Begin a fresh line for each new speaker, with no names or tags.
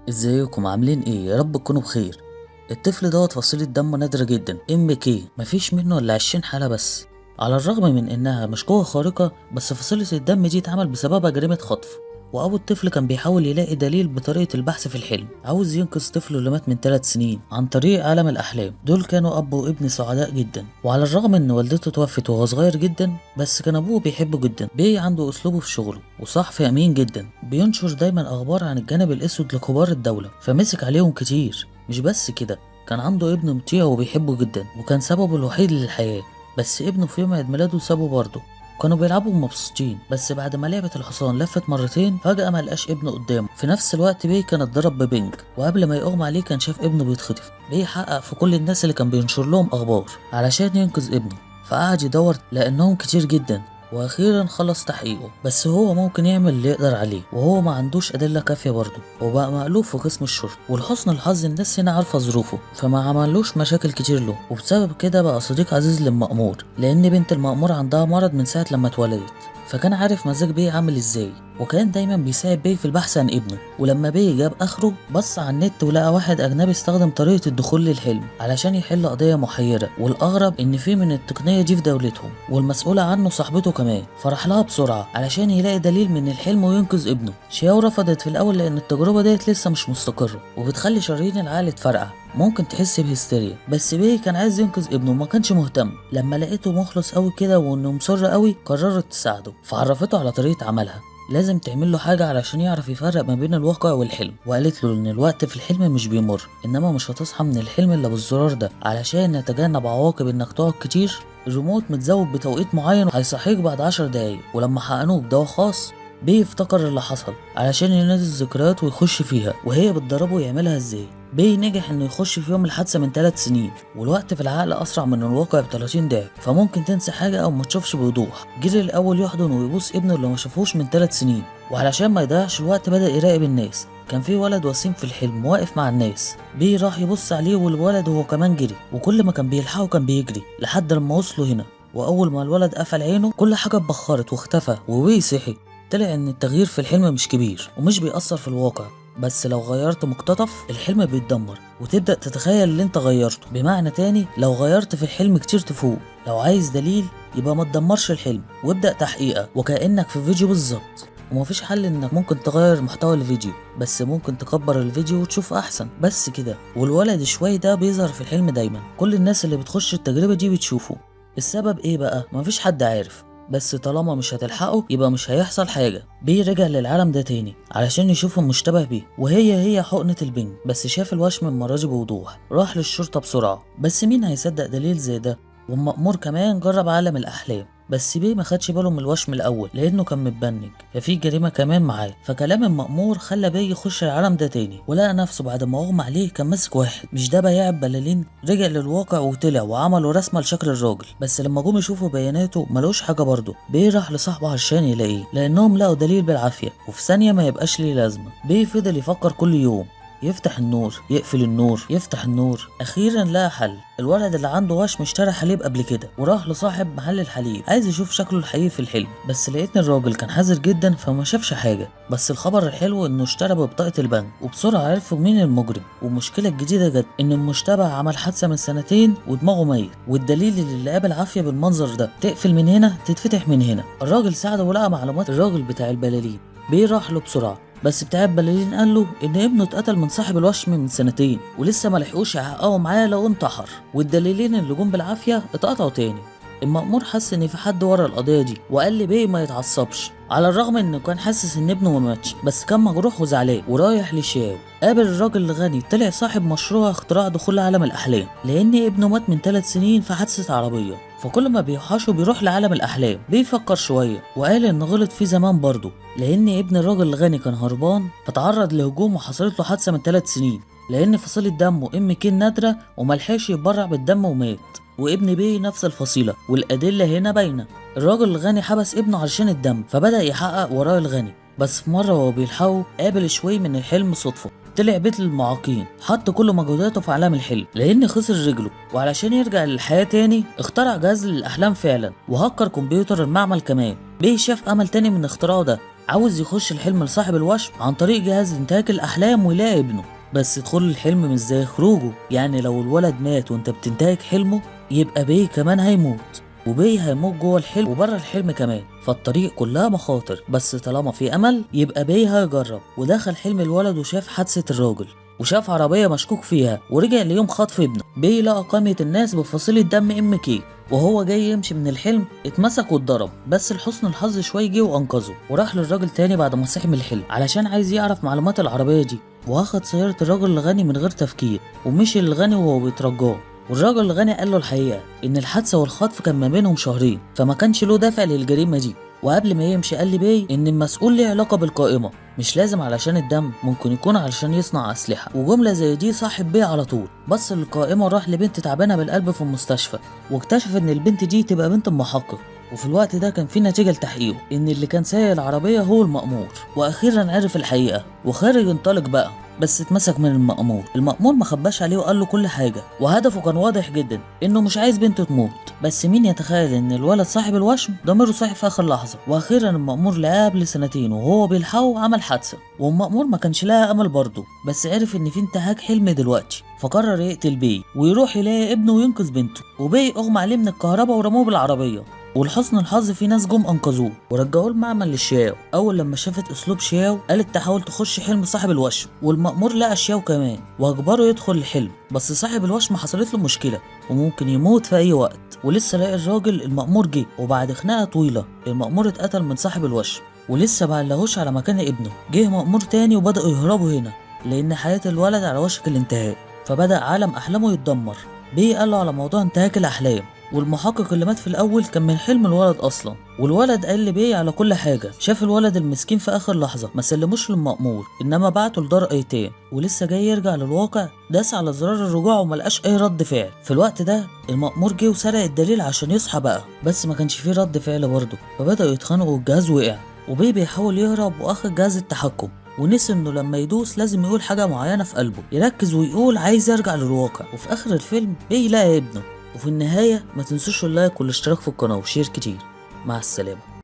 ازيكم عاملين ايه؟ يا رب تكونوا بخير. الطفل دوت فصيلة دمه نادرة جدا، ام كي، مفيش منه الا 20 حالة بس. على الرغم من انها مش قوة خارقة، بس فصيلة الدم دي اتعمل بسببها جريمة خطف. وابو الطفل كان بيحاول يلاقي دليل بطريقة البحث في الحلم، عاوز ينقذ طفله اللي مات من 3 سنين عن طريق عالم الاحلام. دول كانوا اب وابن سعداء جدا، وعلى الرغم ان والدته توفت وهو صغير جدا، بس كان ابوه بيحبه جدا. بي عنده اسلوبه في شغله وصحفي امين جدا، بينشر دايما اخبار عن الجانب الاسود لكبار الدولة، فمسك عليهم كتير. مش بس كده، كان عنده ابن مطيع وبيحبه جدا، وكان سببه الوحيد للحياة. بس ابنه في يوم عيد ميلاده سابه برضه. كانوا بيلعبوا مبسوطين، بس بعد ما لعبة الحصان لفت مرتين فجأة ما لقاش ابنه قدامه. في نفس الوقت بيه كان اتضرب ببنج، وقبل ما يغمى عليه كان شاف ابنه بيتخطف. بيه حقق في كل الناس اللي كان بينشر لهم اخبار علشان ينقذ ابنه، فقعد يدور لانهم كتير جدا، واخيرا خلص تحقيقه. بس هو ممكن يعمل اللي يقدر عليه، وهو ما عندوش ادله كافيه برضه، وبقى مألوف في قسم الشرطه. ولحسن الحظ الناس هنا عارفه ظروفه، فما عملوش مشاكل كتير له، وبسبب كده بقى صديق عزيز للمأمور، لان بنت المأمور عندها مرض من ساعه لما اتولدت، فكان عارف مزاج بيه عامل ازاي، وكان دايما بيساعد بيه في البحث عن ابنه. ولما بيه جاب اخره بص على النت ولقى واحد اجنبي استخدم طريقه الدخول للحلم علشان يحل قضيه محيره، والاغرب ان في من التقنيه دي في دولتهم، والمسؤوله عنه صاحبته كمان. فراح لها بسرعه علشان يلاقي دليل من الحلم وينقذ ابنه. شياو رفضت في الاول لان التجربه ديت لسه مش مستقره، وبتخلي شرايين العقل تفرقع، ممكن تحس بهستيريا. بس بيه كان عايز ينقذ ابنه وما كانش مهتم. لما لقيته مخلص قوي كده وانه مصر قوي، قررت تساعده، فعرفته على طريقه عملها. لازم تعمل له حاجه علشان يعرف يفرق ما بين الواقع والحلم، وقالت له ان الوقت في الحلم مش بيمر، انما مش هتصحى من الحلم الا بالزرار ده. علشان نتجنب عواقب انك تقعد كتير، الريموت متزود بتوقيت معين هيصحيك بعد 10 دقايق. ولما حقنوه بدواء خاص، بيه افتكر اللي حصل علشان ينزل الذكريات ويخش فيها، وهي بتدربه يعملها ازاي. بيه نجح انه يخش في يوم الحادثه من 3 سنين، والوقت في العقل اسرع من الواقع ب 30 ضعف، فممكن تنسى حاجه او ما تشوفش بوضوح. جري الاول يحضن ويبوس ابنه اللي ما شافوش من 3 سنين، وعلشان ما يضيعش الوقت بدا يراقب الناس. كان في ولد وسيم في الحلم واقف مع الناس. بيه راح يبص عليه، والولد هو كمان جري، وكل ما كان بيلحقه كان بيجري لحد لما وصلوا هنا. واول ما الولد قفل عينه كل حاجه اتبخرت واختفى، وبيه صحي. طلع ان التغيير في الحلم مش كبير ومش بيأثر في الواقع، بس لو غيرت مقتطف الحلم بيتدمر وتبدأ تتخيل اللي انت غيرته. بمعنى تاني، لو غيرت في الحلم كتير تفوق. لو عايز دليل يبقى ما تدمرش الحلم وابدأ تحقيقه وكأنك في فيديو بالظبط. ومفيش حل انك ممكن تغير محتوى الفيديو، بس ممكن تكبر الفيديو وتشوف احسن، بس كده. والولد شوي ده بيظهر في الحلم دايما، كل الناس اللي بتخش التجربة دي بتشوفه. السبب ايه بقى؟ مفيش حد عارف، بس طالما مش هتلحقه يبقى مش هيحصل حاجة. بيه رجع للعالم ده تاني علشان يشوف المشتبه بيه، وهي حقنة البنج، بس شاف الوشم المرة دي بوضوح. راح للشرطة بسرعة، بس مين هيصدق دليل زي ده؟ والمأمور كمان جرب عالم الأحلام، بس بيه ما خدش باله من الوشم الاول لانه كان متبنج، ففي جريمه كمان معاه. فكلام المأمور خلى بيه يخش العالم ده تاني، ولقى نفسه بعد ما اغمى عليه كان ماسك واحد مش ده بياع بلالين. رجع للواقع وطلع وعملوا رسمه لشكل الراجل، بس لما جم يشوفوا بياناته ملوش حاجه برضه. بيه راح لصاحبه عشان يلاقيه، لانهم لقوا دليل بالعافيه وفي ثانيه ما يبقاش ليه لازمه. بيه فضل يفكر كل يوم، يفتح النور يقفل النور يفتح النور. اخيرا لقى حل. الولد اللي عنده وشم اشترى حليب قبل كده، وراح لصاحب محل الحليب عايز يشوف شكله الحقيقي في الحلم، بس لقيت الراجل كان حذر جدا فما شافش حاجه. بس الخبر الحلو انه اشترى ببطاقه البنك، وبسرعه عرفوا مين المجرم. والمشكله الجديده جت ان المشتبه عمل حادثه من سنتين ودماغه ميت، والدليل اللي لقاه بالعافيه بالمنظر ده. تقفل من هنا تتفتح من هنا. الراجل ساعده ولقى معلومات الراجل بتاع البلالين. بيه راح له بسرعه، بس بتاع البلالين قال له ان ابنه اتقتل من صاحب الوشم من سنتين، ولسه ما لحقوش يحققوا معاه لو انتحر، والدليلين اللي جم بالعافيه اتقطعوا تاني. المأمور حس ان في حد ورا القضيه دي، وقال لبيه ما يتعصبش، على الرغم انه كان حاسس ان ابنه ما ماتش، بس كان مجروح وزعلان. ورايح لشاو قابل الراجل الغني، طلع صاحب مشروع اختراع دخول عالم الاحلام، لان ابنه مات من 3 سنين في حادثه عربيه، فكل ما بيوحشه بيروح لعالم الاحلام. بيفكر شويه وقال ان غلط فيه زمان برضه، لان ابن الراجل الغني كان هربان فتعرض لهجوم وحصلت له حادثه من 3 سنين، لان فصيله دمه ام كي نادره وملحقش يتبرع بالدم ومات. وابن بيه نفس الفصيله، والادله هنا باينه. الراجل الغني حبس ابنه علشان الدم، فبدأ يحقق وراه الغني. بس في مره وهو بيلحقه قابل شوي من الحلم صدفه، طلع بيت للمعاقين، حط كل مجهوداته في عالم الحلم لان خسر رجله، وعلشان يرجع للحياه تاني اخترع جهاز للاحلام فعلا، وهكر كمبيوتر المعمل كمان. بيه شاف امل تاني من اختراعه ده، عاوز يخش الحلم لصاحب الوشم عن طريق جهاز انتهاك الاحلام ويلاقي ابنه، بس دخول الحلم مش زي خروجه. يعني لو الولد مات وانت بتنتهك حلمه يبقى بيه كمان هيموت، وبيه هيموت جوه الحلم وبره الحلم كمان. فالطريق كلها مخاطر، بس طالما في امل يبقى بيه هيجرب. ودخل حلم الولد وشاف حادثة الراجل، وشاف عربية مشكوك فيها، ورجع ليوم خطف ابنه. بيه لقى قائمة الناس بفصيلة دم ام كي، وهو جاي يمشي من الحلم اتمسك واتضرب، بس لحسن الحظ شويه جه وانقذه. وراح للراجل تاني بعد ما صحي من الحلم علشان عايز يعرف معلومات العربيه دي، واخد سياره الراجل الغني من غير تفكير، ومشي للغني وهو بيترجاه. والراجل الغني قال له الحقيقه ان الحادثه والخطف كان ما بينهم شهرين، فما كانش له دافع للجريمه دي. وقبل ما يمشي قال لي بيه ان المسؤول ليه علاقه بالقائمه، مش لازم علشان الدم، ممكن يكون علشان يصنع اسلحه. وجمله زي دي صاحب بيه على طول بص للقائمه وراح لبنت تعبانه بالقلب في المستشفى، واكتشف ان البنت دي تبقى بنت المحقق. وفي الوقت ده كان في نتيجه لتحقيقه ان اللي كان سايق العربيه هو المأمور. واخيرا عرف الحقيقه وخارج ينطلق بقى، بس اتمسك من المأمور. المأمور ما خباش عليه وقال له كل حاجه، وهدفه كان واضح جدا انه مش عايز بنته تموت. بس مين يتخيل ان الولد صاحب الوشم ضميره صحي في اخر لحظه. واخيرا المأمور لقاه قبل سنتين وهو بيلحقه عمل حادثه. والمأمور ما كانش لها امل برضه، بس عرف ان في انتهاك حلم دلوقتي، فقرر يقتل بيه ويروح يلاقي ابنه وينقذ بنته. وبيه اغمى عليه من الكهرباء ورموه بالعربيه، ولحسن الحظ في ناس جم انقذوه ورجعوه المعمل للشياو. اول لما شافت اسلوب شياو قالت تحاول تخش حلم صاحب الوشم، والمأمور لقى شياو كمان واجبره يدخل الحلم. بس صاحب الوشم حصلت له مشكله وممكن يموت في اي وقت. ولسه لاقي الراجل المأمور جه، وبعد خناقه طويله المأمور اتقتل من صاحب الوشم. ولسه معلهوش على مكان ابنه، جه مأمور تاني وبدأوا يهربوا هنا لان حياه الولد على وشك الانتهاء. فبدأ عالم احلامه يتدمر. بيه قال له على موضوع انتهاك الاحلام، والمحقق اللي مات في الاول كان من حلم الولد اصلا. والولد قال لبيه على كل حاجه. شاف الولد المسكين في اخر لحظه ما سلموش للمأمور، انما بعته لدار ايتام، ولسه جاي يرجع للواقع داس على زرار الرجوع وملقاش اي رد فعل. في الوقت ده المأمور جه وسرق الدليل عشان يصحى بقى، بس ما كانش فيه رد فعل برضه. فبداوا يتخانقوا والجهاز وقع، وبيه بيحاول يهرب واخد جهاز التحكم، ونسي انه لما يدوس لازم يقول حاجه معينه في قلبه، يركز ويقول عايز يرجع للواقع. وفي اخر الفيلم بيلاقي ابنه. وفي النهايه ما تنسوش اللايك والاشتراك في القناه وشير كتير. مع السلامه.